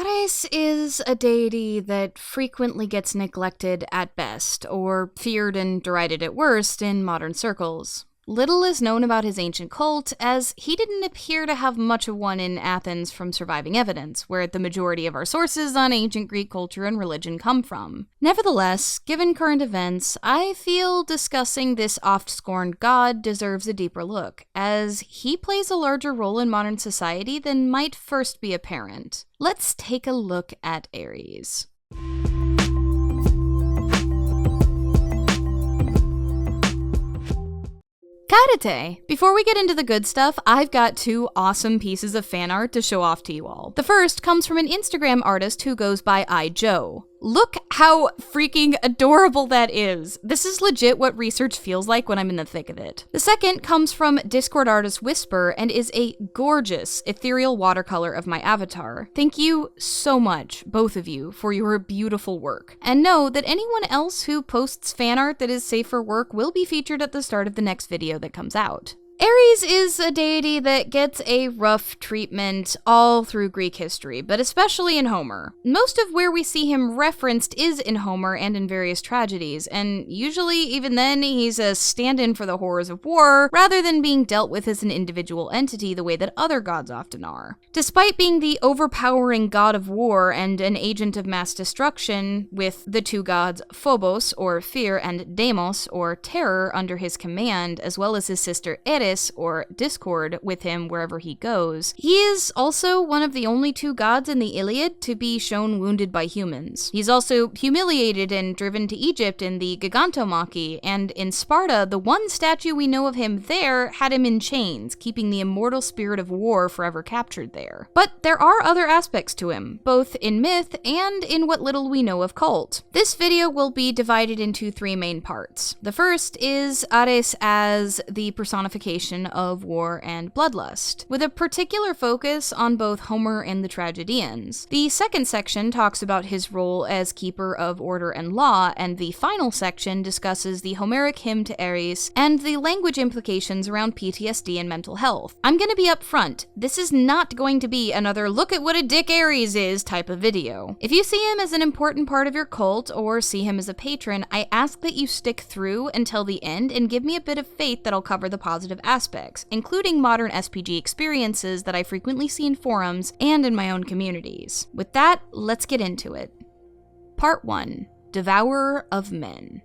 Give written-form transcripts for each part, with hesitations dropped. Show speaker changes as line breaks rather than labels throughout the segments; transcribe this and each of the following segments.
Ares is a deity that frequently gets neglected at best, or feared and derided at worst in modern circles. Little is known about his ancient cult, as he didn't appear to have much of one in Athens from surviving evidence, where the majority of our sources on ancient Greek culture and religion come from. Nevertheless, given current events, I feel discussing this oft-scorned god deserves a deeper look, as he plays a larger role in modern society than might first be apparent. Let's take a look at Ares. Karate! Before we get into the good stuff, I've got two awesome pieces of fan art to show off to you all. The first comes from an Instagram artist who goes by iJoe. Look how freaking adorable that is. This is legit what research feels like when I'm in the thick of it. The second comes from Discord artist Whisper and is a gorgeous ethereal watercolor of my avatar. Thank you so much, both of you, for your beautiful work. And know that anyone else who posts fan art that is safe for work will be featured at the start of the next video that comes out. Ares is a deity that gets a rough treatment all through Greek history, but especially in Homer. Most of where we see him referenced is in Homer and in various tragedies, and usually even then he's a stand-in for the horrors of war, rather than being dealt with as an individual entity the way that other gods often are. Despite being the overpowering god of war and an agent of mass destruction, with the two gods Phobos, or fear, and Deimos, or terror, under his command, as well as his sister Eris, or discord, with him wherever he goes, he is also one of the only two gods in the Iliad to be shown wounded by humans. He's also humiliated and driven to Egypt in the Gigantomachy, and in Sparta, the one statue we know of him there had him in chains, keeping the immortal spirit of war forever captured there. But there are other aspects to him, both in myth and in what little we know of cult. This video will be divided into three main parts. The first is Ares as the personification of war and bloodlust, with a particular focus on both Homer and the tragedians. The second section talks about his role as keeper of order and law, and the final section discusses the Homeric hymn to Ares and the language implications around PTSD and mental health. I'm gonna be upfront, this is not going to be another look at what a dick Ares is type of video. If you see him as an important part of your cult, or see him as a patron, I ask that you stick through until the end and give me a bit of faith that I'll cover the positive aspects, including modern SPG experiences that I frequently see in forums and in my own communities. With that, let's get into it. Part 1. Devourer of Men.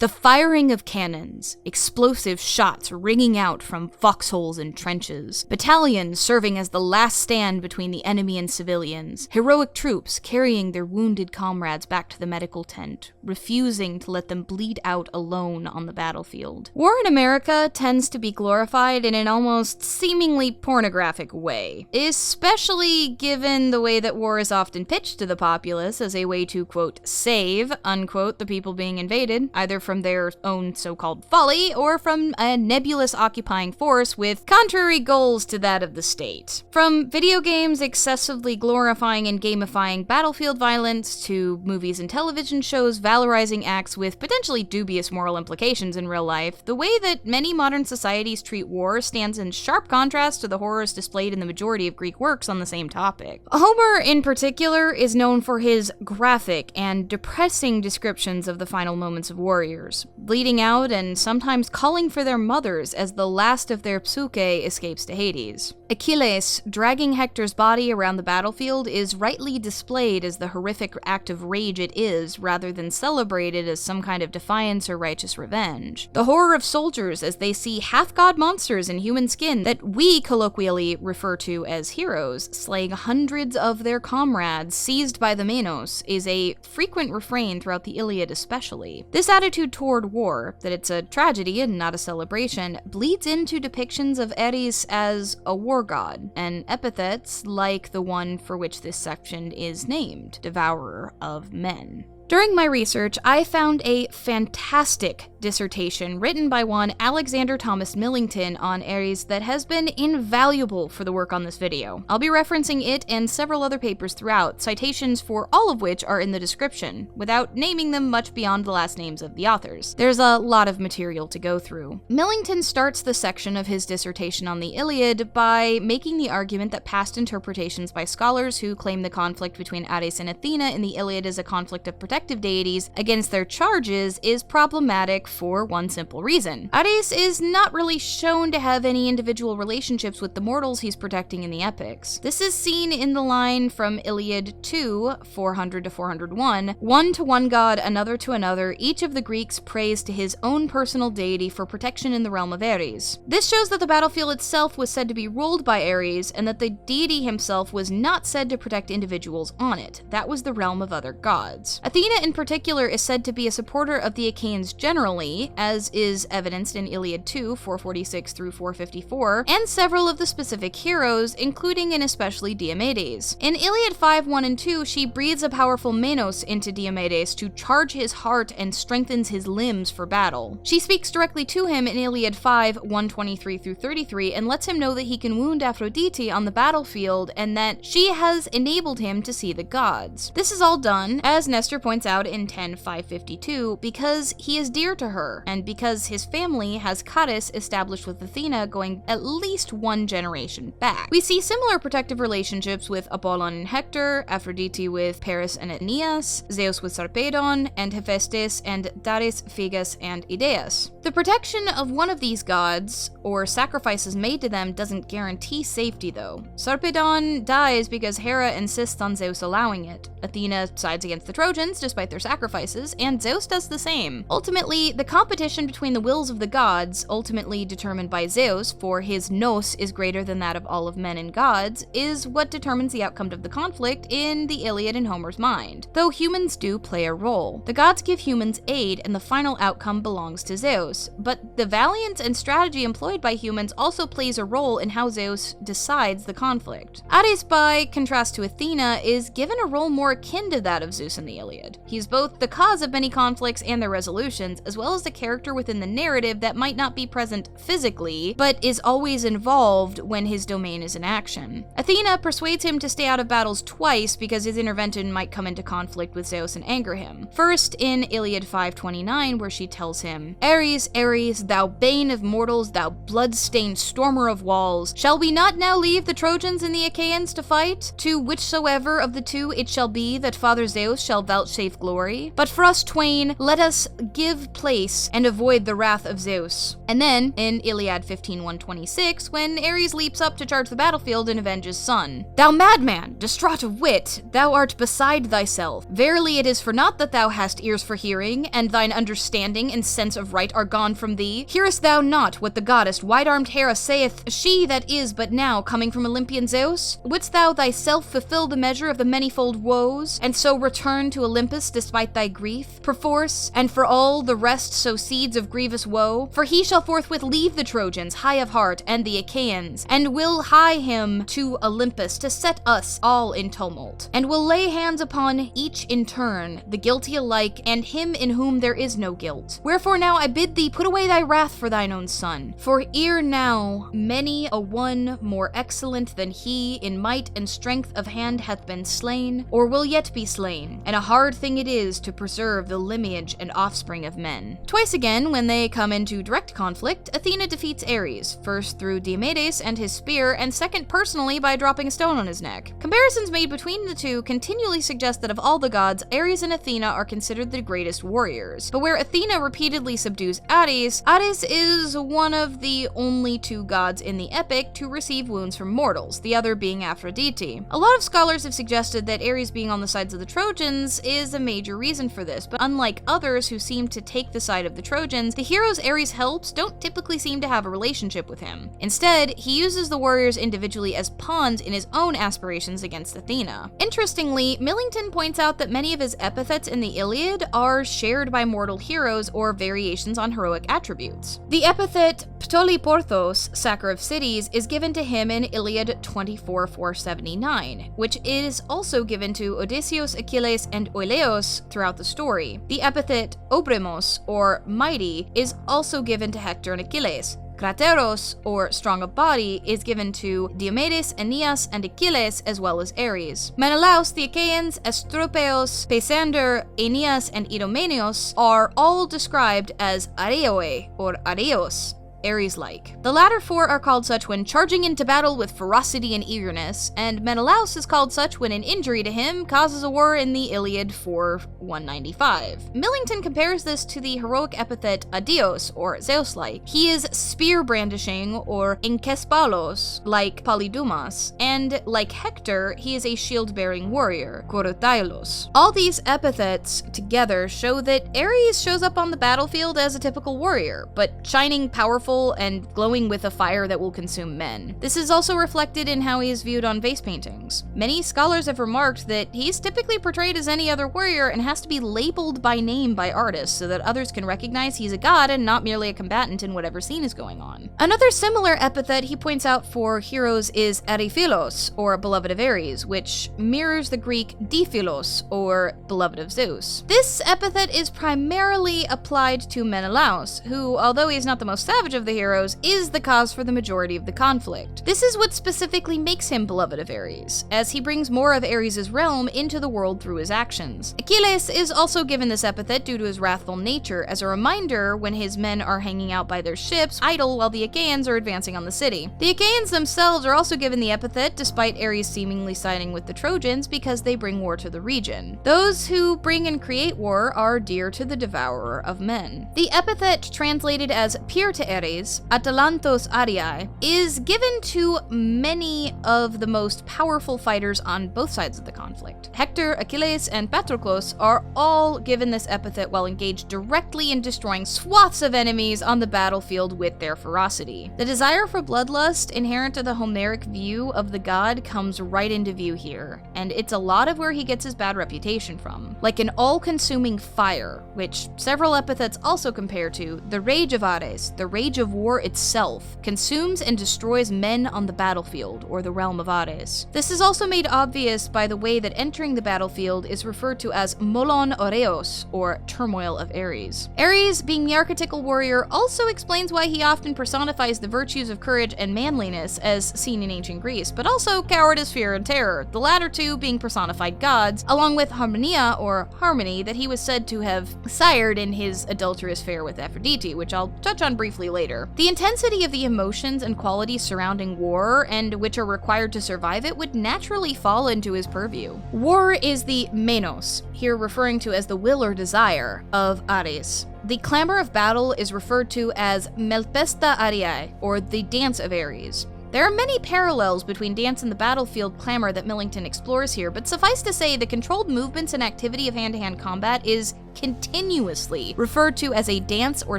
The firing of cannons, explosive shots ringing out from foxholes and trenches, battalions serving as the last stand between the enemy and civilians, heroic troops carrying their wounded comrades back to the medical tent, refusing to let them bleed out alone on the battlefield. War in America tends to be glorified in an almost seemingly pornographic way, especially given the way that war is often pitched to the populace as a way to, quote, save, unquote, the people being invaded, either from their own so-called folly, or from a nebulous occupying force with contrary goals to that of the state. From video games excessively glorifying and gamifying battlefield violence, to movies and television shows valorizing acts with potentially dubious moral implications in real life, the way that many modern societies treat war stands in sharp contrast to the horrors displayed in the majority of Greek works on the same topic. Homer, in particular, is known for his graphic and depressing descriptions of the final moments of warriors, bleeding out and sometimes calling for their mothers as the last of their Psyche escapes to Hades. Achilles dragging Hector's body around the battlefield is rightly displayed as the horrific act of rage it is, rather than celebrated as some kind of defiance or righteous revenge. The horror of soldiers as they see half-god monsters in human skin that we colloquially refer to as heroes, slaying hundreds of their comrades seized by the Menos, is a frequent refrain throughout the Iliad especially. This attitude toward war, that it's a tragedy and not a celebration, bleeds into depictions of Ares as a war god, and epithets like the one for which this section is named, Devourer of Men. During my research, I found a fantastic dissertation written by one Alexander Thomas Millington on Ares that has been invaluable for the work on this video. I'll be referencing it and several other papers throughout, citations for all of which are in the description, without naming them much beyond the last names of the authors. There's a lot of material to go through. Millington starts the section of his dissertation on the Iliad by making the argument that past interpretations by scholars who claim the conflict between Ares and Athena in the Iliad is a conflict of protective deities against their charges is problematic for one simple reason. Ares is not really shown to have any individual relationships with the mortals he's protecting in the epics. This is seen in the line from Iliad 2, 400 to 401, one to one god, another to another, each of the Greeks prays to his own personal deity for protection in the realm of Ares. This shows that the battlefield itself was said to be ruled by Ares, and that the deity himself was not said to protect individuals on it. That was the realm of other gods. Athena in particular is said to be a supporter of the Achaeans generally, as is evidenced in Iliad 2, 446 through 454, and several of the specific heroes, including and especially Diomedes. In Iliad 5, 1 and 2, she breathes a powerful Menos into Diomedes to charge his heart and strengthens his limbs for battle. She speaks directly to him in Iliad 5, 123 through 33, and lets him know that he can wound Aphrodite on the battlefield and that she has enabled him to see the gods. This is all done, as Nestor points out in 10:552, because he is dear to her, and because his family has Charis established with Athena going at least one generation back. We see similar protective relationships with Apollon and Hector, Aphrodite with Paris and Aeneas, Zeus with Sarpedon, and Hephaestus and Dares, Phegeus, and Idaeus. The protection of one of these gods, or sacrifices made to them, doesn't guarantee safety though. Sarpedon dies because Hera insists on Zeus allowing it. Athena sides against the Trojans despite their sacrifices, and Zeus does the same. Ultimately, the competition between the wills of the gods, ultimately determined by Zeus, for his nous is greater than that of all of men and gods, is what determines the outcome of the conflict in the Iliad in Homer's mind. Though humans do play a role. The gods give humans aid, and the final outcome belongs to Zeus, but the valiance and strategy employed by humans also plays a role in how Zeus decides the conflict. Ares, by contrast to Athena, is given a role more akin to that of Zeus in the Iliad. He's both the cause of many conflicts and their resolutions, as well as the character within the narrative that might not be present physically, but is always involved when his domain is in action. Athena persuades him to stay out of battles twice because his intervention might come into conflict with Zeus and anger him. First in Iliad 5:29, where she tells him, Ares, Ares, thou bane of mortals, thou blood-stained stormer of walls, shall we not now leave the Trojans and the Achaeans to fight? To whichsoever of the two it shall be that Father Zeus shall vouchsafe glory. But for us twain, let us give place and avoid the wrath of Zeus. And then, in Iliad 15:126, when Ares leaps up to charge the battlefield and avenge his son. Thou madman, distraught of wit, thou art beside thyself. Verily it is for naught that thou hast ears for hearing, and thine understanding and sense of right are gone from thee. Hearest thou not what the goddess wide-armed Hera saith, she that is but now coming from Olympian Zeus? Wouldst thou thyself fulfill the measure of the manifold woes, and so return to Olympus despite thy grief, perforce, and for all the rest sow seeds of grievous woe? For he shall forthwith leave the Trojans, high of heart, and the Achaeans, and will hie him to Olympus to set us all in tumult, and will lay hands upon each in turn, the guilty alike, and him in whom there is no guilt. Wherefore now I bid thee put away thy wrath for thine own son, for ere now many a one more excellent than he in might and strength of hand hath been slain, or will yet be slain, and a hard thing it is to preserve the lineage and offspring of men. Twice again, when they come into direct conflict, Athena defeats Ares, first through Diomedes and his spear, and second personally by dropping a stone on his neck. Comparisons made between the two continually suggest that of all the gods, Ares and Athena are considered the greatest warriors. But where Athena repeatedly subdues Ares, Ares is one of the only two gods in the epic to receive wounds from mortals, the other being Aphrodite. A lot of scholars have suggested that Ares being on the sides of the Trojans is a major reason for this, but unlike others who seem to take the side of the Trojans, the heroes Ares helps don't typically seem to have a relationship with him. Instead, he uses the warriors individually as pawns in his own aspirations against Athena. Interestingly, Millington points out that many of his epithets in the Iliad are shared by mortal heroes or variations on heroic attributes. The epithet Ptoliporthos, sacker of cities, is given to him in Iliad 24:479, which is also given to Odysseus, Achilles, and Oileus throughout the story. The epithet Obremos, or mighty, is also given to Hector and Achilles. Crateros, or strong of body, is given to Diomedes, Aeneas, and Achilles, as well as Ares. Menelaus, the Achaeans, Astropeos, Peisander, Aeneas, and Idomeneus are all described as Areoe, or Areos, Ares-like. The latter four are called such when charging into battle with ferocity and eagerness, and Menelaus is called such when an injury to him causes a war in the Iliad 4:195. Millington compares this to the heroic epithet Adios, or Zeus-like. He is spear-brandishing, or Enkespalos, like Polydamas, and like Hector, he is a shield-bearing warrior, Korotailos. All these epithets together show that Ares shows up on the battlefield as a typical warrior, but shining, powerful, and glowing with a fire that will consume men. This is also reflected in how he is viewed on vase paintings. Many scholars have remarked that he's typically portrayed as any other warrior and has to be labeled by name by artists so that others can recognize he's a god and not merely a combatant in whatever scene is going on. Another similar epithet he points out for heroes is Eriphilos, or beloved of Ares, which mirrors the Greek Diphilos, or beloved of Zeus. This epithet is primarily applied to Menelaus, who, although he is not the most savage of the heroes, is the cause for the majority of the conflict. This is what specifically makes him beloved of Ares, as he brings more of Ares' realm into the world through his actions. Achilles is also given this epithet due to his wrathful nature, as a reminder when his men are hanging out by their ships, idle while the Achaeans are advancing on the city. The Achaeans themselves are also given the epithet, despite Ares seemingly siding with the Trojans, because they bring war to the region. Those who bring and create war are dear to the Devourer of Men. The epithet, translated as peer to Ares, Atalantos Ariae, is given to many of the most powerful fighters on both sides of the conflict. Hector, Achilles, and Patroclus are all given this epithet while engaged directly in destroying swaths of enemies on the battlefield with their ferocity. The desire for bloodlust inherent to the Homeric view of the god comes right into view here, and it's a lot of where he gets his bad reputation from. Like an all-consuming fire, which several epithets also compare to, the rage of Ares, the rage of war itself, consumes and destroys men on the battlefield, or the realm of Ares. This is also made obvious by the way that entering the battlefield is referred to as molon oreos, or turmoil of Ares. Ares, being the archetypal warrior, also explains why he often personifies the virtues of courage and manliness as seen in ancient Greece, but also cowardice, fear, and terror, the latter two being personified gods, along with harmonia, or harmony, that he was said to have sired in his adulterous affair with Aphrodite, which I'll touch on briefly later. The intensity of the emotions and qualities surrounding war, and which are required to survive it, would naturally fall into his purview. War is the menos, here referring to as the will or desire, of Ares. The clamor of battle is referred to as melpesta Ariae, or the dance of Ares. There are many parallels between dance and the battlefield clamor that Millington explores here, but suffice to say, the controlled movements and activity of hand-to-hand combat is continuously referred to as a dance or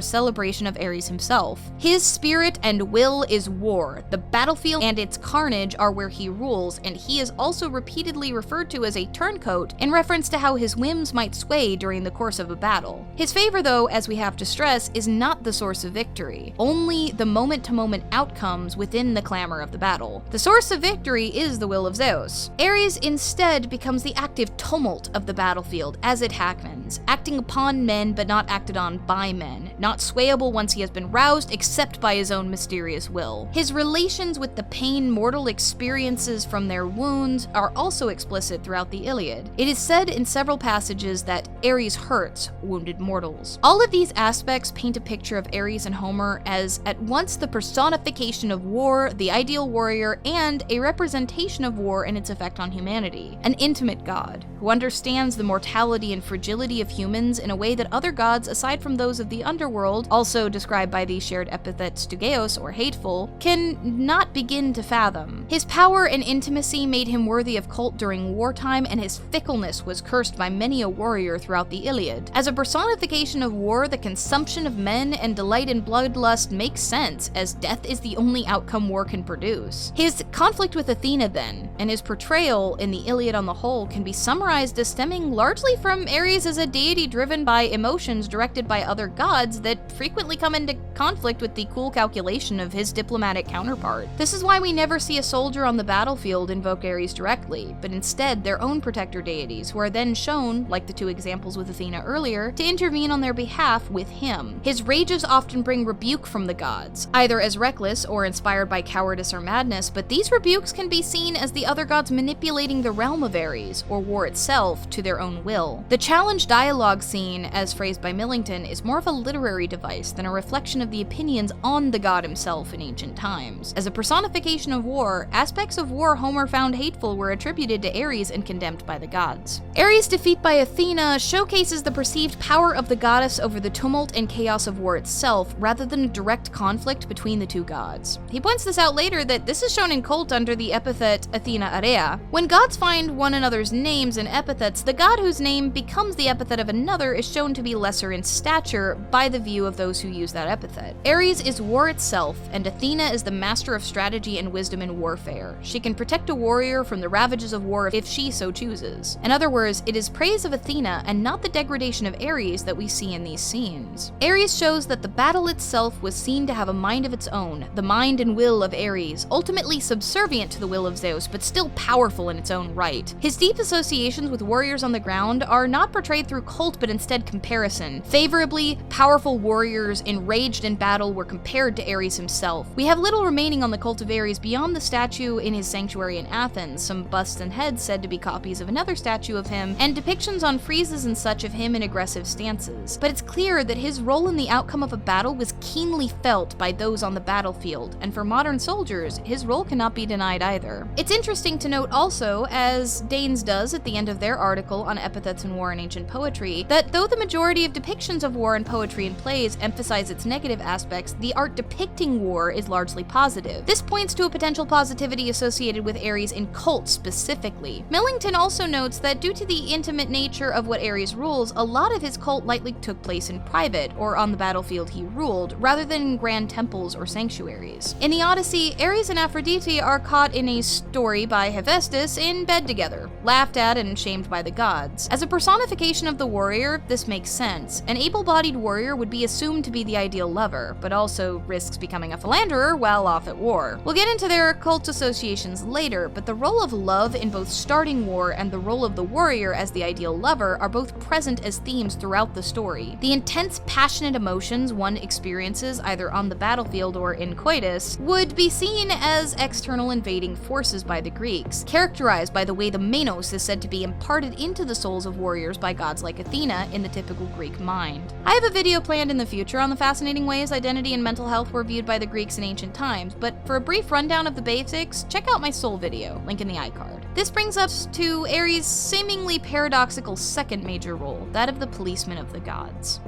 celebration of Ares himself. His spirit and will is war. The battlefield and its carnage are where he rules, and he is also repeatedly referred to as a turncoat in reference to how his whims might sway during the course of a battle. His favor, though, as we have to stress, is not the source of victory, only the moment-to-moment outcomes within the clamor of the battle. The source of victory is the will of Zeus. Ares instead becomes the active tumult of the battlefield as it happens, acting upon men but not acted on by men, not swayable once he has been roused except by his own mysterious will. His relations with the pain mortal experiences from their wounds are also explicit throughout the Iliad. It is said in several passages that Ares hurts wounded mortals. All of these aspects paint a picture of Ares and Homer as at once the personification of war, the ideal warrior, and a representation of war and its effect on humanity. An intimate god who understands the mortality and fragility of humans in a way that other gods, aside from those of the underworld, also described by the shared epithet stugeos, or hateful, can not begin to fathom. His power and intimacy made him worthy of cult during wartime, and his fickleness was cursed by many a warrior throughout the Iliad. As a personification of war, the consumption of men and delight in bloodlust makes sense, as death is the only outcome war can produce. His conflict with Athena, then, and his portrayal in the Iliad on the whole, can be summarized as stemming largely from Ares as a deity purely driven by emotions directed by other gods that frequently come into conflict with the cool calculation of his diplomatic counterpart. This is why we never see a soldier on the battlefield invoke Ares directly, but instead their own protector deities, who are then shown, like the two examples with Athena earlier, to intervene on their behalf with him. His rages often bring rebuke from the gods, either as reckless or inspired by cowardice or madness, but these rebukes can be seen as the other gods manipulating the realm of Ares, or war itself, to their own will. The challenge dialogue scene, as phrased by Millington, is more of a literary device than a reflection of the opinions on the god himself in ancient times. As a personification of war, aspects of war Homer found hateful were attributed to Ares and condemned by the gods. Ares' defeat by Athena showcases the perceived power of the goddess over the tumult and chaos of war itself, rather than a direct conflict between the two gods. He points this out later that this is shown in cult under the epithet Athena Area. When gods find one another's names and epithets, the god whose name becomes the epithet of another is shown to be lesser in stature by the view of those who use that epithet. Ares is war itself, and Athena is the master of strategy and wisdom in warfare. She can protect a warrior from the ravages of war if she so chooses. In other words, it is praise of Athena and not the degradation of Ares that we see in these scenes. Ares shows that the battle itself was seen to have a mind of its own, the mind and will of Ares, ultimately subservient to the will of Zeus, but still powerful in its own right. His deep associations with warriors on the ground are not portrayed through cult, but instead comparison. Favorably, powerful warriors enraged in battle were compared to Ares himself. We have little remaining on the cult of Ares beyond the statue in his sanctuary in Athens, some busts and heads said to be copies of another statue of him, and depictions on friezes and such of him in aggressive stances. But it's clear that his role in the outcome of a battle was keenly felt by those on the battlefield, and for modern soldiers, his role cannot be denied either. It's interesting to note also, as Danes does at the end of their article on epithets in war and ancient poetry, that though the majority of depictions of war in poetry and plays emphasize its negative aspects, the art depicting war is largely positive. This points to a potential positivity associated with Ares in cult specifically. Millington also notes that due to the intimate nature of what Ares rules, a lot of his cult likely took place in private, or on the battlefield he ruled, rather than in grand temples or sanctuaries. In the Odyssey, Ares and Aphrodite are caught in a story by Hephaestus in bed together, laughed at and shamed by the gods. As a personification of the warrior, this makes sense. An able-bodied warrior would be assumed to be the ideal lover, but also risks becoming a philanderer while off at war. We'll get into their cult associations later, but the role of love in both starting war and the role of the warrior as the ideal lover are both present as themes throughout the story. The intense, passionate emotions one experiences either on the battlefield or in coitus would be seen as external invading forces by the Greeks, characterized by the way the menos is said to be imparted into the souls of warriors by gods like Athena in the typical Greek mind. I have a video planned in the future on the fascinating ways identity and mental health were viewed by the Greeks in ancient times, but for a brief rundown of the basics, check out my soul video, link in the iCard. This brings us to Ares' seemingly paradoxical second major role, that of the policeman of the gods.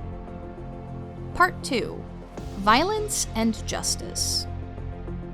Part 2. Violence and Justice.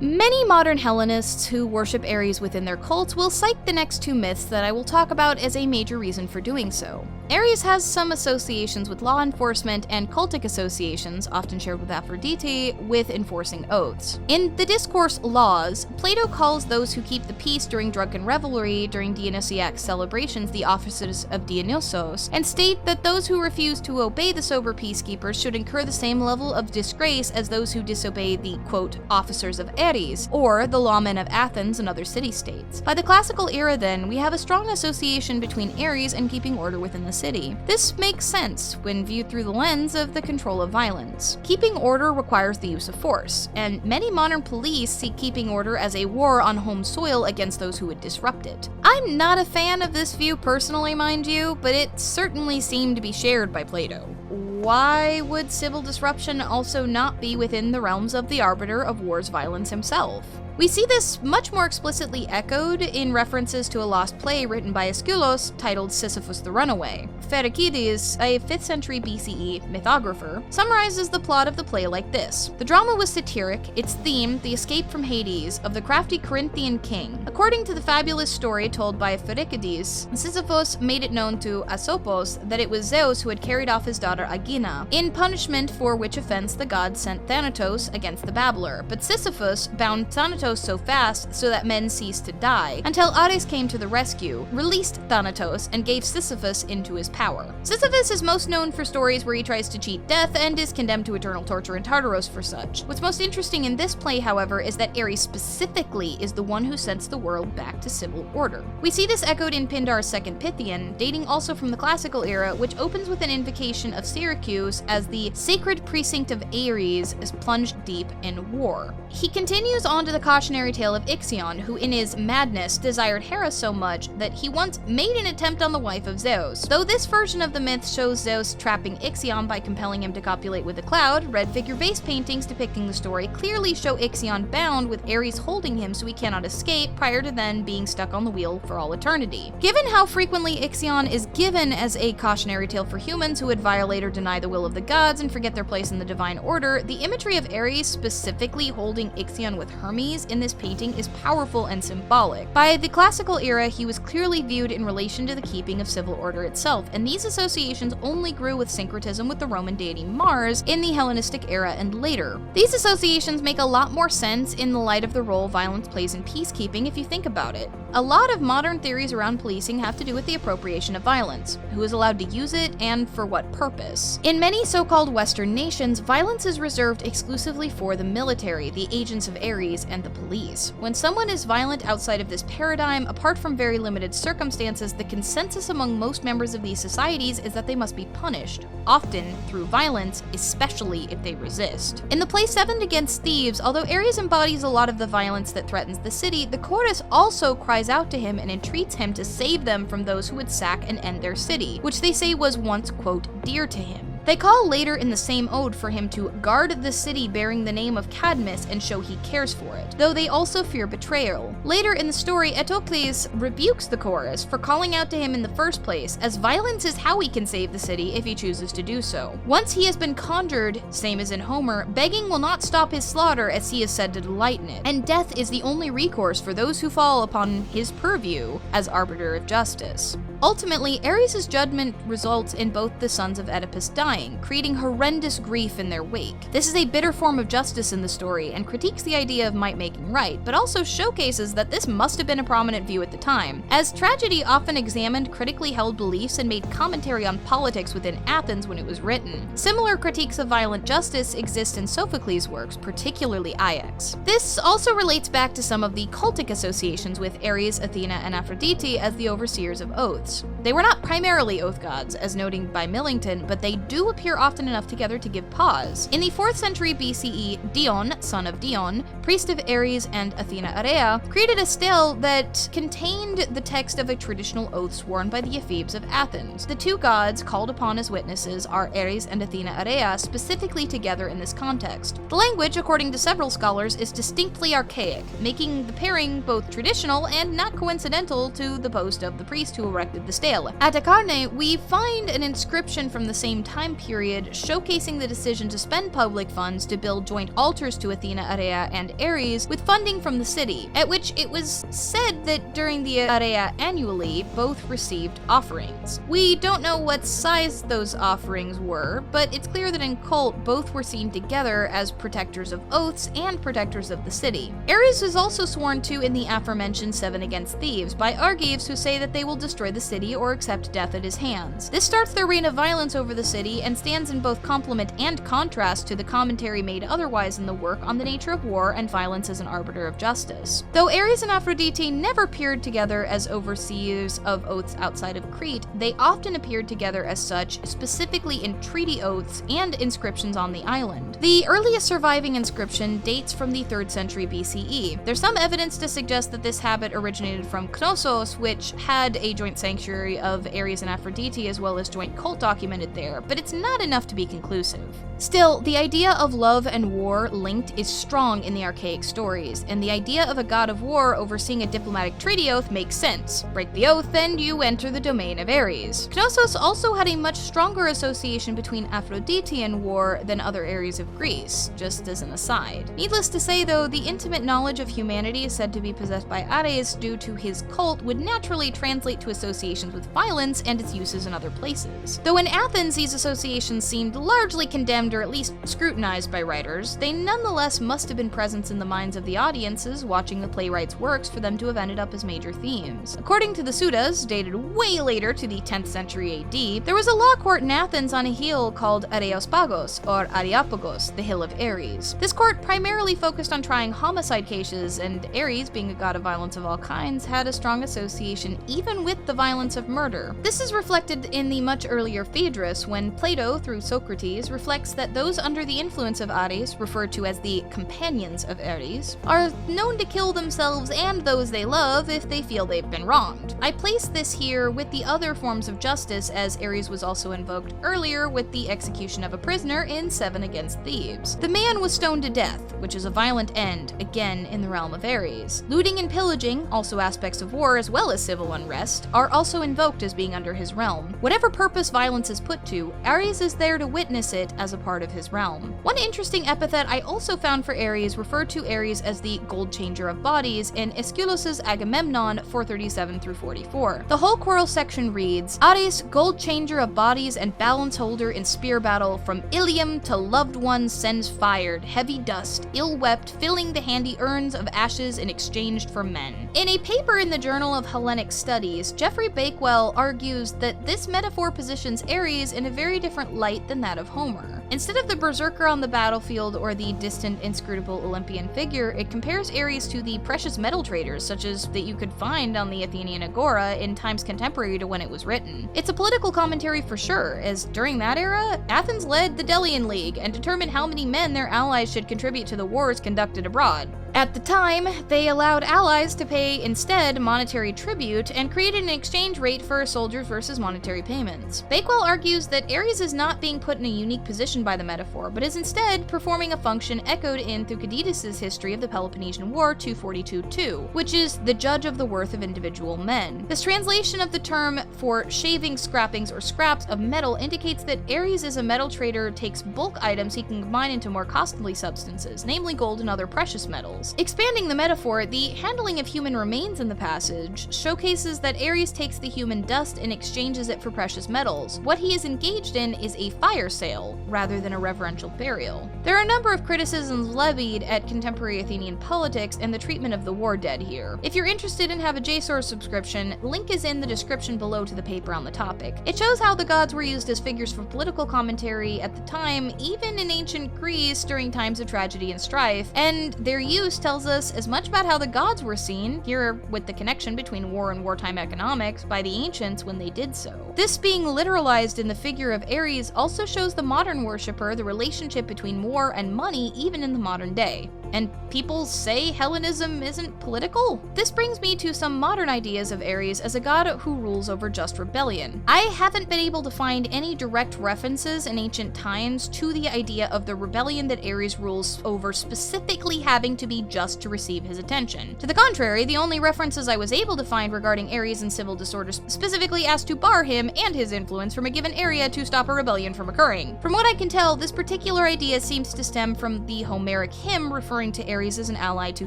Many modern Hellenists who worship Ares within their cults will cite the next two myths that I will talk about as a major reason for doing so. Ares has some associations with law enforcement and cultic associations, often shared with Aphrodite, with enforcing oaths. In the discourse Laws, Plato calls those who keep the peace during drunken revelry during Dionysiac celebrations the officers of Dionysos, and state that those who refuse to obey the sober peacekeepers should incur the same level of disgrace as those who disobey the, quote, officers of Ares, or the lawmen of Athens and other city-states. By the classical era then, we have a strong association between Ares and keeping order within the city. This makes sense when viewed through the lens of the control of violence. Keeping order requires the use of force, and many modern police see keeping order as a war on home soil against those who would disrupt it. I'm not a fan of this view personally, mind you, but it certainly seemed to be shared by Plato. Why would civil disruption also not be within the realms of the arbiter of war's violence himself? We see this much more explicitly echoed in references to a lost play written by Aeschylus titled Sisyphus the Runaway. Pherecydes, a 5th century BCE mythographer, summarizes the plot of the play like this. The drama was satiric, its theme the escape from Hades of the crafty Corinthian king. According to the fabulous story told by Pherecydes, Sisyphus made it known to Asopos that it was Zeus who had carried off his daughter Aegina, in punishment for which offense the gods sent Thanatos against the babbler, but Sisyphus bound Thanatos Thanatos so fast so that men ceased to die, until Ares came to the rescue, released Thanatos, and gave Sisyphus into his power. Sisyphus is most known for stories where he tries to cheat death and is condemned to eternal torture in Tartaros for such. What's most interesting in this play, however, is that Ares specifically is the one who sets the world back to civil order. We see this echoed in Pindar's Second Pythian, dating also from the classical era, which opens with an invocation of Syracuse as the sacred precinct of Ares is plunged deep in war. He continues on to the cautionary tale of Ixion, who in his madness desired Hera so much that he once made an attempt on the wife of Zeus. Though this version of the myth shows Zeus trapping Ixion by compelling him to copulate with a cloud, red figure vase paintings depicting the story clearly show Ixion bound with Ares holding him so he cannot escape prior to then being stuck on the wheel for all eternity. Given how frequently Ixion is given as a cautionary tale for humans who would violate or deny the will of the gods and forget their place in the divine order, the imagery of Ares specifically holding Ixion with Hermes in this painting is powerful and symbolic. By the classical era, he was clearly viewed in relation to the keeping of civil order itself, and these associations only grew with syncretism with the Roman deity Mars in the Hellenistic era and later. These associations make a lot more sense in the light of the role violence plays in peacekeeping if you think about it. A lot of modern theories around policing have to do with the appropriation of violence, who is allowed to use it, and for what purpose. In many so-called Western nations, violence is reserved exclusively for the military, the agents of Ares, and the police. When someone is violent outside of this paradigm, apart from very limited circumstances, the consensus among most members of these societies is that they must be punished, often through violence, especially if they resist. In the play Seven Against Thieves, although Ares embodies a lot of the violence that threatens the city, the chorus also cries out to him and entreats him to save them from those who would sack and end their city, which they say was once, quote, dear to him. They call later in the same ode for him to guard the city bearing the name of Cadmus and show he cares for it, though they also fear betrayal. Later in the story, Eteocles rebukes the chorus for calling out to him in the first place, as violence is how he can save the city if he chooses to do so. Once he has been conjured, same as in Homer, begging will not stop his slaughter as he is said to delight in it, and death is the only recourse for those who fall upon his purview as arbiter of justice. Ultimately, Ares' judgment results in both the sons of Oedipus dying, creating horrendous grief in their wake. This is a bitter form of justice in the story and critiques the idea of might making right, but also showcases that this must have been a prominent view at the time, as tragedy often examined critically held beliefs and made commentary on politics within Athens when it was written. Similar critiques of violent justice exist in Sophocles' works, particularly Ajax. This also relates back to some of the cultic associations with Ares, Athena, and Aphrodite as the overseers of oaths. They were not primarily oath gods, as noted by Millington, but they do appear often enough together to give pause. In the 4th century BCE, Dion, son of Dion, priest of Ares and Athena Area, created a stele that contained the text of a traditional oath sworn by the Ephebes of Athens. The two gods called upon as witnesses are Ares and Athena Area, specifically together in this context. The language, according to several scholars, is distinctly archaic, making the pairing both traditional and not coincidental to the post of the priest who erected the stele. At Acharne, we find an inscription from the same time period showcasing the decision to spend public funds to build joint altars to Athena Area and Ares with funding from the city, at which it was said that during the Area annually, both received offerings. We don't know what size those offerings were, but it's clear that in cult, both were seen together as protectors of oaths and protectors of the city. Ares is also sworn to in the aforementioned Seven Against Thieves by Argives who say that they will destroy the city or accept death at his hands. This starts their reign of violence over the city and stands in both complement and contrast to the commentary made otherwise in the work on the nature of war and violence as an arbiter of justice. Though Ares and Aphrodite never appeared together as overseers of oaths outside of Crete, they often appeared together as such, specifically in treaty oaths and inscriptions on the island. The earliest surviving inscription dates from the 3rd century BCE. There's some evidence to suggest that this habit originated from Knossos, which had a joint sanctuary of Ares and Aphrodite as well as joint cult documented there, but it's not enough to be conclusive. Still, the idea of love and war linked is strong in the archaic stories, and the idea of a god of war overseeing a diplomatic treaty oath makes sense. Break the oath and you enter the domain of Ares. Knossos also had a much stronger association between Aphrodite and war than other areas of Greece, just as an aside. Needless to say though, the intimate knowledge of humanity said to be possessed by Ares due to his cult would naturally translate to associations with violence and its uses in other places. Though in Athens these associations associations seemed largely condemned or at least scrutinized by writers, they nonetheless must have been present in the minds of the audiences watching the playwright's works for them to have ended up as major themes. According to the Sudas, dated way later to the 10th century AD, there was a law court in Athens on a hill called Areospagos, or Areopagos, the Hill of Ares. This court primarily focused on trying homicide cases, and Ares, being a god of violence of all kinds, had a strong association even with the violence of murder. This is reflected in the much earlier Phaedrus, when Plato, through Socrates, reflects that those under the influence of Ares, referred to as the companions of Ares, are known to kill themselves and those they love if they feel they've been wronged. I place this here with the other forms of justice, as Ares was also invoked earlier with the execution of a prisoner in 7 Against Thebes. The man was stoned to death, which is a violent end, again in the realm of Ares. Looting and pillaging, also aspects of war as well as civil unrest, are also invoked as being under his realm. Whatever purpose violence is put to, Ares is there to witness it as a part of his realm. One interesting epithet I also found for Ares referred to Ares as the gold changer of bodies in Aeschylus's Agamemnon 437-44. The whole choral section reads, Ares, gold changer of bodies and balance holder in spear battle, from Ilium to loved ones sends fired, heavy dust, ill-wept, filling the handy urns of ashes in exchange for men. In a paper in the Journal of Hellenic Studies, Geoffrey Bakewell argues that this metaphor positions Ares in a very different light than that of Homer. Instead of the berserker on the battlefield or the distant, inscrutable Olympian figure, it compares Ares to the precious metal traders, such as that you could find on the Athenian Agora in times contemporary to when it was written. It's a political commentary for sure, as during that era, Athens led the Delian League and determined how many men their allies should contribute to the wars conducted abroad. At the time, they allowed allies to pay instead monetary tribute and created an exchange rate for soldiers versus monetary payments. Bakewell argues that Ares is not being put in a unique position by the metaphor, but is instead performing a function echoed in Thucydides' history of the Peloponnesian War 242-2, which is the judge of the worth of individual men. This translation of the term for shavings, scrappings, or scraps of metal indicates that Ares is a metal trader who takes bulk items he can combine into more costly substances, namely gold and other precious metals. Expanding the metaphor, the handling of human remains in the passage showcases that Ares takes the human dust and exchanges it for precious metals. What he is engaged in is a fire sale, rather than a reverential burial. There are a number of criticisms levied at contemporary Athenian politics and the treatment of the war dead here. If you're interested and have a JSource subscription, link is in the description below to the paper on the topic. It shows how the gods were used as figures for political commentary at the time, even in ancient Greece during times of tragedy and strife, and their use tells us as much about how the gods were seen, here with the connection between war and wartime economics, by the ancients when they did so. This being literalized in the figure of Ares also shows the modern worshipper the relationship between war and money even in the modern day. And people say Hellenism isn't political? This brings me to some modern ideas of Ares as a god who rules over just rebellion. I haven't been able to find any direct references in ancient times to the idea of the rebellion that Ares rules over specifically having to be just to receive his attention. To the contrary, the only references I was able to find regarding Ares and civil disorders specifically asked to bar him and his influence from a given area to stop a rebellion from occurring. From what I can tell, this particular idea seems to stem from the Homeric hymn referring to Ares as an ally to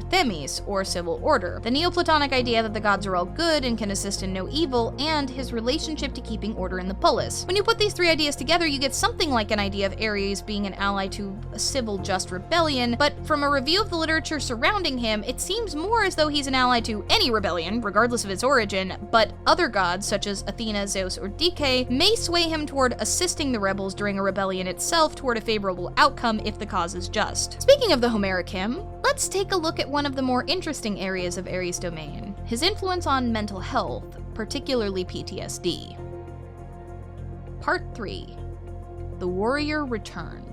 Themis, or civil order, the Neoplatonic idea that the gods are all good and can assist in no evil, and his relationship to keeping order in the polis. When you put these three ideas together, you get something like an idea of Ares being an ally to a civil just rebellion, but from a review of the literature surrounding him, it seems more as though he's an ally to any rebellion, regardless of its origin, but other gods, such as Athena, Zeus, or Dike, may sway him toward assisting the rebels during a rebellion itself toward a favorable outcome if the cause is just. Speaking of the Homeric hymn, let's take a look at one of the more interesting areas of Ares' domain, his influence on mental health, particularly PTSD. Part 3. The Warrior Returned.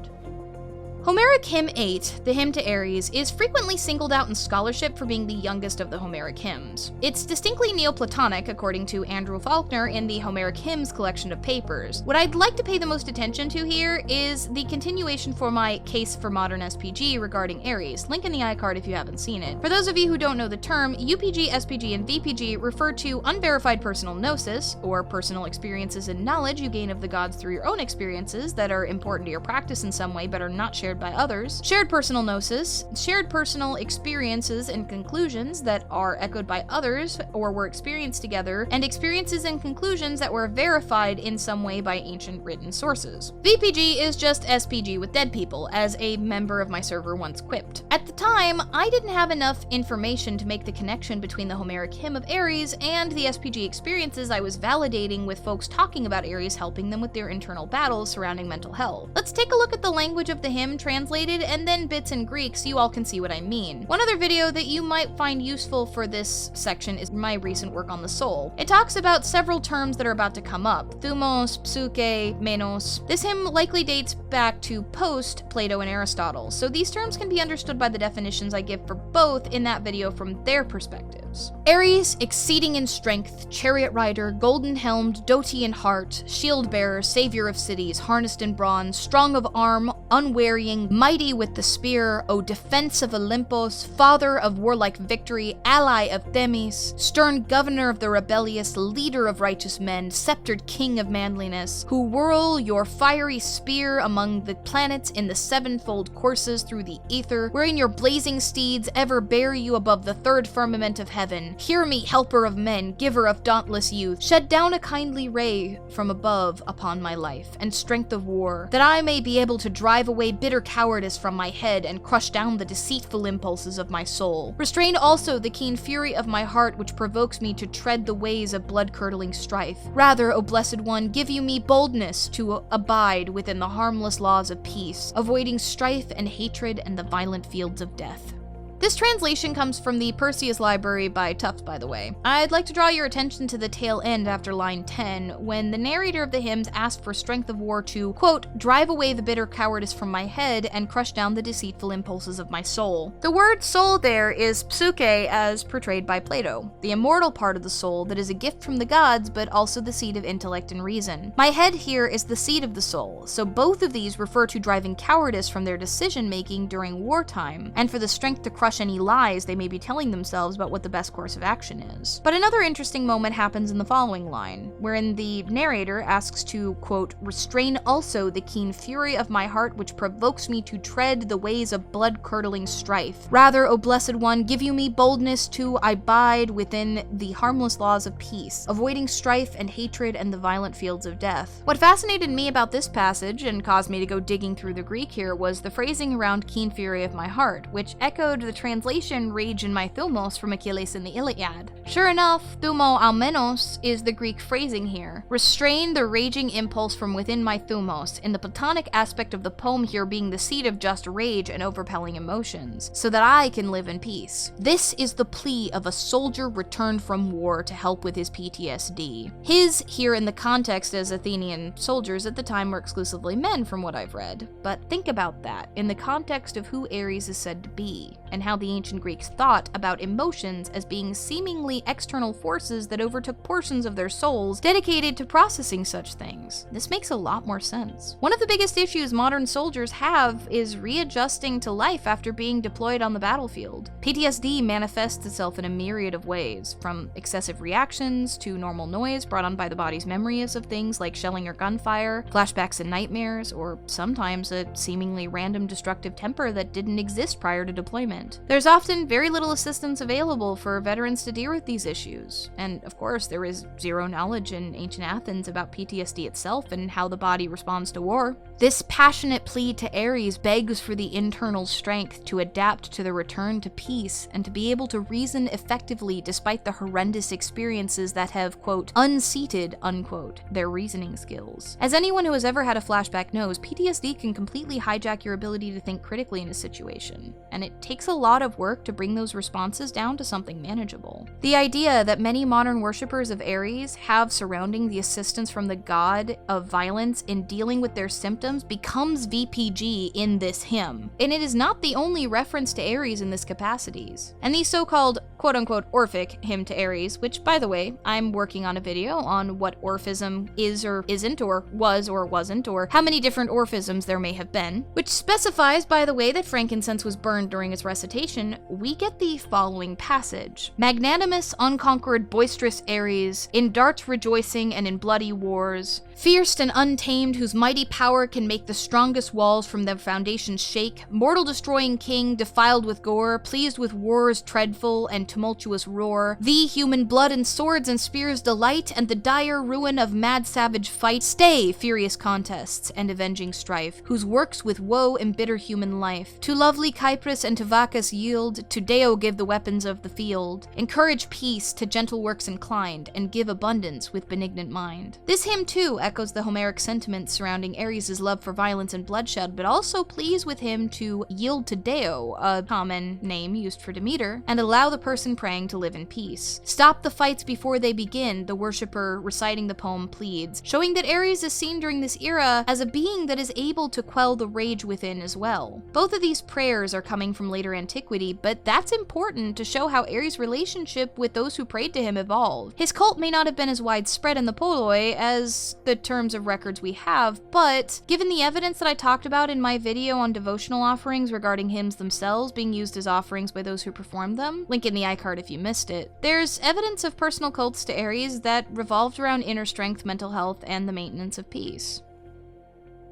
Homeric Hymn 8, the hymn to Ares, is frequently singled out in scholarship for being the youngest of the Homeric hymns. It's distinctly Neoplatonic, according to Andrew Faulkner in the Homeric Hymns collection of papers. What I'd like to pay the most attention to here is the continuation for my Case for Modern SPG regarding Ares, link in the iCard if you haven't seen it. For those of you who don't know the term, UPG, SPG, and VPG refer to unverified personal gnosis, or personal experiences and knowledge you gain of the gods through your own experiences that are important to your practice in some way but are not shared shared by others, shared personal gnosis, shared personal experiences and conclusions that are echoed by others or were experienced together, and experiences and conclusions that were verified in some way by ancient written sources. VPG is just SPG with dead people, as a member of my server once quipped. At the time, I didn't have enough information to make the connection between the Homeric hymn of Ares and the SPG experiences I was validating with folks talking about Ares helping them with their internal battles surrounding mental hell. Let's take a look at the language of the hymn translated and then bits in Greek so you all can see what I mean. One other video that you might find useful for this section is my recent work on the soul. It talks about several terms that are about to come up: thumos, psyche, menos. This hymn likely dates back to post-Plato and Aristotle, so these terms can be understood by the definitions I give for both in that video from their perspectives. Ares, exceeding in strength, chariot rider, golden-helmed, doughty in heart, shield-bearer, savior of cities, harnessed in bronze, strong of arm, unwearying, mighty with the spear, O defense of Olympos, father of warlike victory, ally of Themis, stern governor of the rebellious, leader of righteous men, sceptered king of manliness, who whirl your fiery spear among the planets in the sevenfold courses through the ether, wherein your blazing steeds ever bear you above the third firmament of heaven. Hear me, helper of men, giver of dauntless youth, shed down a kindly ray from above upon my life, and strength of war, that I may be able to drive away bitter cowardice from my head and crush down the deceitful impulses of my soul. Restrain also the keen fury of my heart which provokes me to tread the ways of blood-curdling strife. Rather, O Blessed One, give you me boldness to abide within the harmless laws of peace, avoiding strife and hatred and the violent fields of death. This translation comes from the Perseus Library by Tufts, by the way. I'd like to draw your attention to the tail end after line 10, when the narrator of the hymns asked for strength of war to, quote, drive away the bitter cowardice from my head and crush down the deceitful impulses of my soul. The word soul there is psyche as portrayed by Plato, the immortal part of the soul that is a gift from the gods but also the seat of intellect and reason. My head here is the seat of the soul, so both of these refer to driving cowardice from their decision-making during wartime, and for the strength to crush any lies they may be telling themselves about what the best course of action is. But another interesting moment happens in the following line, wherein the narrator asks to, quote, restrain also the keen fury of my heart which provokes me to tread the ways of blood-curdling strife. Rather, O Blessed One, give you me boldness to abide within the harmless laws of peace, avoiding strife and hatred and the violent fields of death. What fascinated me about this passage and caused me to go digging through the Greek here was the phrasing around keen fury of my heart, which echoed the translation rage in my thumos from Achilles in the Iliad. Sure enough, thumo almenos is the Greek phrasing here. Restrain the raging impulse from within my thumos, in the Platonic aspect of the poem here being the seat of just rage and overpelling emotions, so that I can live in peace. This is the plea of a soldier returned from war to help with his PTSD. His here in the context as Athenian soldiers at the time were exclusively men from what I've read, but think about that in the context of who Ares is said to be, and how the ancient Greeks thought about emotions as being seemingly external forces that overtook portions of their souls dedicated to processing such things. This makes a lot more sense. One of the biggest issues modern soldiers have is readjusting to life after being deployed on the battlefield. PTSD manifests itself in a myriad of ways, from excessive reactions to normal noise brought on by the body's memories of things like shelling or gunfire, flashbacks and nightmares, or sometimes a seemingly random destructive temper that didn't exist prior to deployment. There's often very little assistance available for veterans to deal with these issues, and of course there is zero knowledge in ancient Athens about PTSD itself and how the body responds to war. This passionate plea to Ares begs for the internal strength to adapt to the return to peace and to be able to reason effectively despite the horrendous experiences that have, quote, unseated, unquote, their reasoning skills. As anyone who has ever had a flashback knows, PTSD can completely hijack your ability to think critically in a situation, and it takes a lot of work to bring those responses down to something manageable. The idea that many modern worshippers of Ares have surrounding the assistance from the god of violence in dealing with their symptoms becomes VPG in this hymn, and it is not the only reference to Ares in this capacities. And these so-called quote-unquote Orphic hymn to Ares, which by the way, I'm working on a video on what Orphism is or isn't, or was or wasn't, or how many different Orphisms there may have been, which specifies, by the way, that frankincense was burned during its recitation dissertation, we get the following passage. Magnanimous, unconquered, boisterous Ares, in darts rejoicing and in bloody wars, fierce and untamed, whose mighty power can make the strongest walls from their foundations shake, mortal-destroying king, defiled with gore, pleased with war's dreadful and tumultuous roar, thee human blood and swords and spears delight, and the dire ruin of mad savage fight, stay furious contests and avenging strife, whose works with woe embitter human life. To lovely Cyprus and to Bacchus yield, to Deo give the weapons of the field, encourage peace, to gentle works inclined, and give abundance with benignant mind. This hymn too echoes the Homeric sentiments surrounding Ares' love for violence and bloodshed, but also pleads with him to yield to Deo, a common name used for Demeter, and allow the person praying to live in peace. Stop the fights before they begin, the worshipper reciting the poem pleads, showing that Ares is seen during this era as a being that is able to quell the rage within as well. Both of these prayers are coming from later antiquity, but that's important to show how Ares' relationship with those who prayed to him evolved. His cult may not have been as widespread in the Poloi as the terms of records we have, but given the evidence that I talked about in my video on devotional offerings regarding hymns themselves being used as offerings by those who performed them, link in the iCard if you missed it, there's evidence of personal cults to Ares that revolved around inner strength, mental health, and the maintenance of peace.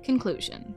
Conclusion.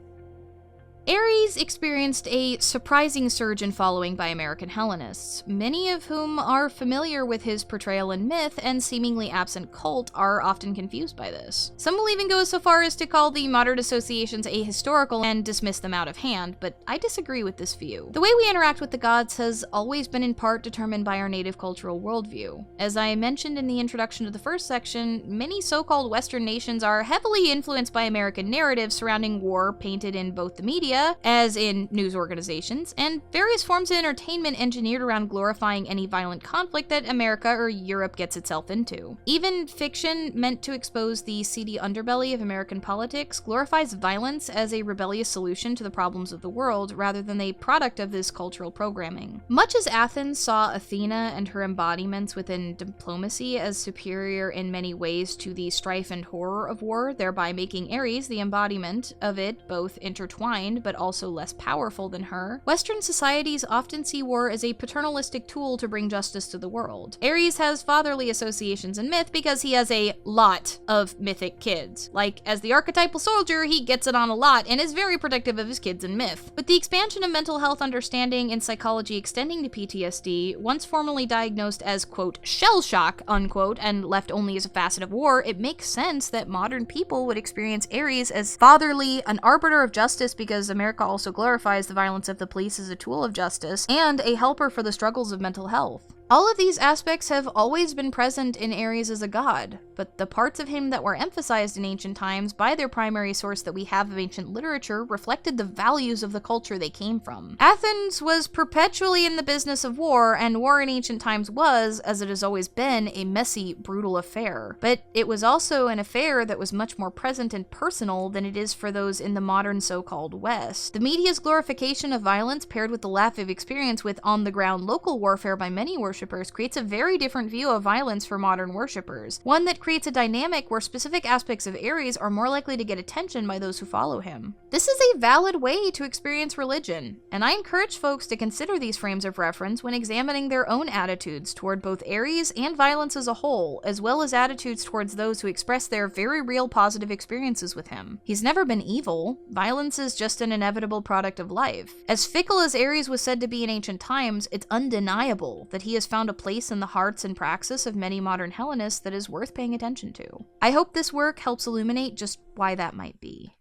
Ares experienced a surprising surge in following by American Hellenists, many of whom are familiar with his portrayal in myth and seemingly absent cult are often confused by this. Some will even go so far as to call the modern associations ahistorical and dismiss them out of hand, but I disagree with this view. The way we interact with the gods has always been in part determined by our native cultural worldview. As I mentioned in the introduction to the first section, many so-called Western nations are heavily influenced by American narratives surrounding war painted in both the media, as in news organizations, and various forms of entertainment engineered around glorifying any violent conflict that America or Europe gets itself into. Even fiction meant to expose the seedy underbelly of American politics glorifies violence as a rebellious solution to the problems of the world rather than a product of this cultural programming. Much as Athens saw Athena and her embodiments within diplomacy as superior in many ways to the strife and horror of war, thereby making Ares the embodiment of it, both intertwined but also less powerful than her, Western societies often see war as a paternalistic tool to bring justice to the world. Ares has fatherly associations in myth because he has a lot of mythic kids. Like, as the archetypal soldier, he gets it on a lot and is very protective of his kids in myth. With the expansion of mental health understanding and psychology extending to PTSD, once formally diagnosed as, quote, shell shock, unquote, and left only as a facet of war, it makes sense that modern people would experience Ares as fatherly, an arbiter of justice because America also glorifies the violence of the police as a tool of justice, and a helper for the struggles of mental health. All of these aspects have always been present in Ares as a god, but the parts of him that were emphasized in ancient times by their primary source that we have of ancient literature reflected the values of the culture they came from. Athens was perpetually in the business of war, and war in ancient times was, as it has always been, a messy, brutal affair. But it was also an affair that was much more present and personal than it is for those in the modern so-called West. The media's glorification of violence paired with the lack of experience with on-the-ground local warfare by many worshippers creates a very different view of violence for modern worshippers, one that creates a dynamic where specific aspects of Ares are more likely to get attention by those who follow him. This is a valid way to experience religion, and I encourage folks to consider these frames of reference when examining their own attitudes toward both Ares and violence as a whole, as well as attitudes towards those who express their very real positive experiences with him. He's never been evil. Violence is just an inevitable product of life. As fickle as Ares was said to be in ancient times, it's undeniable that he has found a place in the hearts and praxis of many modern Hellenists that is worth paying attention to. I hope this work helps illuminate just why that might be.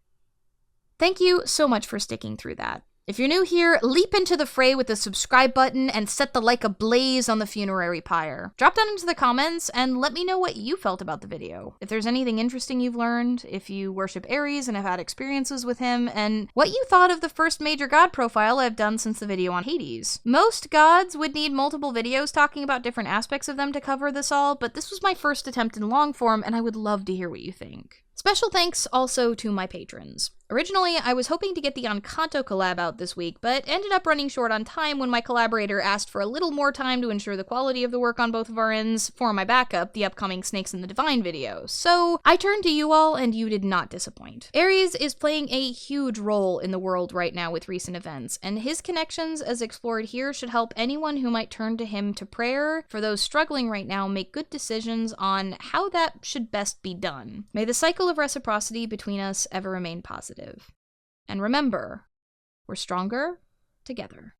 Thank you so much for sticking through that. If you're new here, leap into the fray with the subscribe button and set the like ablaze on the funerary pyre. Drop down into the comments and let me know what you felt about the video. If there's anything interesting you've learned, if you worship Ares and have had experiences with him, and what you thought of the first major god profile I've done since the video on Hades. Most gods would need multiple videos talking about different aspects of them to cover this all, but this was my first attempt in long form and I would love to hear what you think. Special thanks also to my patrons. Originally, I was hoping to get the Encanto collab out this week, but ended up running short on time when my collaborator asked for a little more time to ensure the quality of the work on both of our ends for my backup, the upcoming Snakes in the Divine video. So I turned to you all, and you did not disappoint. Ares is playing a huge role in the world right now with recent events, and his connections as explored here should help anyone who might turn to him to prayer. For those struggling right now, make good decisions on how that should best be done. May the cycle of reciprocity between us ever remain positive. And remember, we're stronger together.